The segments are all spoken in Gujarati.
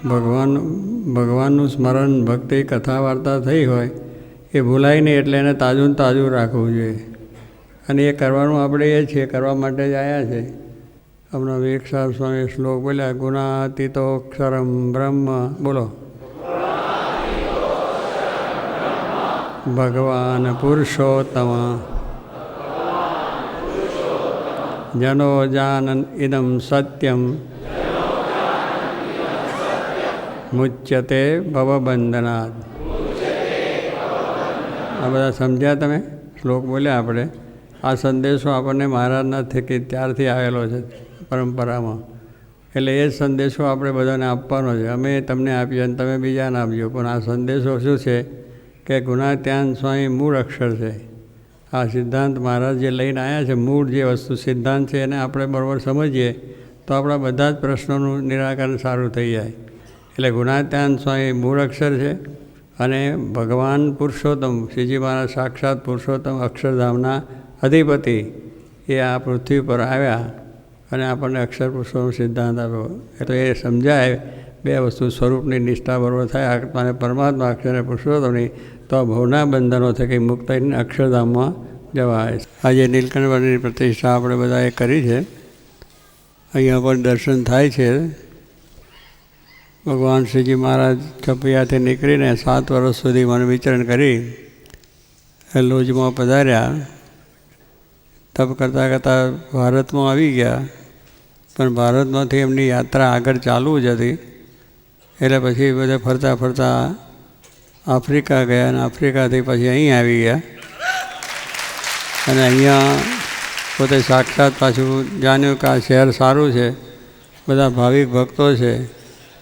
ભગવાનનું સ્મરણ, ભક્તિ, કથા વાર્તા થઈ હોય એ ભૂલાય નહીં, એટલે એને તાજું તાજું રાખવું જોઈએ. અને એ કરવાનું આપણે એ છીએ, કરવા માટે જ આવ્યા છે. હમણાં વિવેકાનંદ સ્વામી શ્લોક બોલ્યા, ગુણાતીતોક્ષરમ બ્રહ્મ. બોલો. ભગવાન પુરુષોત્તમ જનો જાનન ઇદમ સત્યમ મુચ્યતે ભવબંધનાદ. આ બધા સમજ્યા તમે? શ્લોક બોલ્યા આપણે. આ સંદેશો આપણને મહારાજના થકી ત્યારથી આવેલો છે પરંપરામાં. એટલે એ જ સંદેશો આપણે બધાને આપવાનો છે. અમે તમને આપીએ અને તમે બીજાને આપજો. પણ આ સંદેશો શું છે કે ગુણાત્યાન સ્વામી મૂળ અક્ષર છે. આ સિદ્ધાંત મહારાજ જે લઈને આવ્યા છે, મૂળ જે વસ્તુ સિદ્ધાંત છે, એને આપણે બરાબર સમજીએ તો આપણા બધા જ પ્રશ્નોનું નિરાકરણ સારું થઈ જાય. એટલે ગુણાત્યાન સ્વામી મૂળ અક્ષર છે. અને ભગવાન પુરુષોત્તમ, શ્રીજી મહારાજ સાક્ષાત પુરુષોત્તમ અક્ષરધામના અધિપતિ એ આ પૃથ્વી પર આવ્યા અને આપણને અક્ષર પુરુષોત્તમ સિદ્ધાંત આપ્યો. એટલે એ સમજાય બે વસ્તુ સ્વરૂપની નિષ્ઠા બરોબર થાય આત્માને પરમાત્મા અક્ષરને પુરુષોત્તમની, તો ભવના બંધનો થકી મુક્ત થઈને અક્ષરધામમાં જવાય. આજે નીલકંઠવરની પ્રતિષ્ઠા આપણે બધાએ કરી છે. અહીંયા પણ દર્શન થાય છે. ભગવાન શ્રીજી મહારાજ કપૈયાથી નીકળીને 7 વર્ષ સુધી મને વિચરણ કરી લોજમાં પધાર્યા. તપ કરતાં કરતાં ભારતમાં આવી ગયા. પણ ભારતમાંથી એમની યાત્રા આગળ ચાલુ જ હતી. એટલે પછી બધા ફરતા ફરતા આફ્રિકા ગયા અને આફ્રિકાથી પછી અહીં આવી ગયા. અને અહીંયા પોતે સાક્ષાત પાછું જાણ્યું કે આ શહેર સારું છે, બધા ભાવિક ભક્તો છે,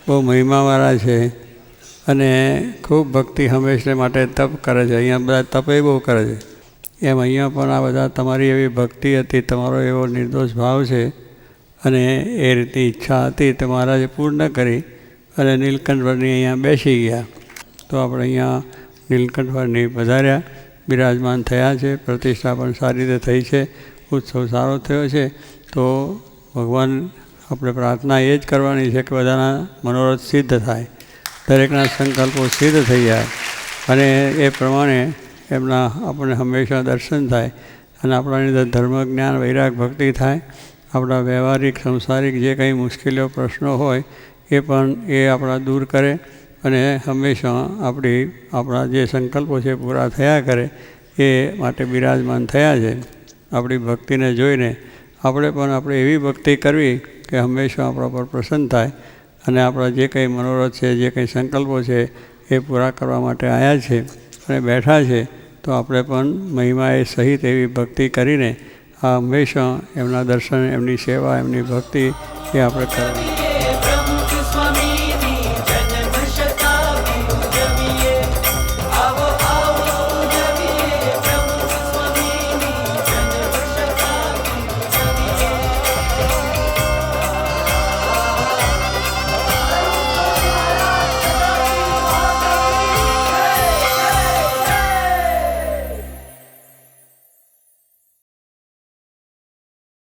બહુ મહિમાવાળા છે અને ખૂબ ભક્તિ હંમેશા માટે તપ કરે છે. અહીંયા બધા તપે બહુ કરે છે. એમ અહીંયા પણ આ બધા તમારી એવી ભક્તિ હતી, તમારો એવો નિર્દોષ ભાવ છે અને એ રીતની ઈચ્છા હતી તે મહારાજે પૂર્ણ કરી અને નીલકંઠવરની અહીંયા બેસી ગયા. તો આપણે અહીંયા નીલકંઠવરની પધાર્યા, બિરાજમાન થયા છે. પ્રતિષ્ઠા પણ સારી રીતે થઈ છે. ઉત્સવ સારો થયો છે. તો ભગવાન આપણે પ્રાર્થના એ જ કરવાની છે કે બધાના મનોરથ સિદ્ધ થાય, દરેકના સંકલ્પો સિદ્ધ થઈ જાય અને એ પ્રમાણે એમના આપણને હંમેશા દર્શન થાય અને આપણાની અંદર ધર્મ, જ્ઞાન, વૈરાગ, ભક્તિ થાય. આપણા વ્યવહારિક, સંસારિક જે કંઈ મુશ્કેલીઓ, પ્રશ્નો હોય એ પણ એ આપણા દૂર કરે અને હંમેશા આપણા જે સંકલ્પો છે પૂરા થયા કરે એ માટે બિરાજમાન થયા છે. આપણી ભક્તિને જોઈને આપણે પણ એવી ભક્તિ કરવી કે હંમેશા આપણા પર પ્રસન્ન થાય અને આપણા જે કંઈ મનોરથ છે, જે કંઈ સંકલ્પો છે એ પૂરા કરવા માટે આવ્યા છે અને બેઠા છે. તો આપણે પણ મહિમાએ સહિત એવી ભક્તિ કરીને આ હંમેશા એમના દર્શન, એમની સેવા, એમની ભક્તિ એ આપણે કરવાની.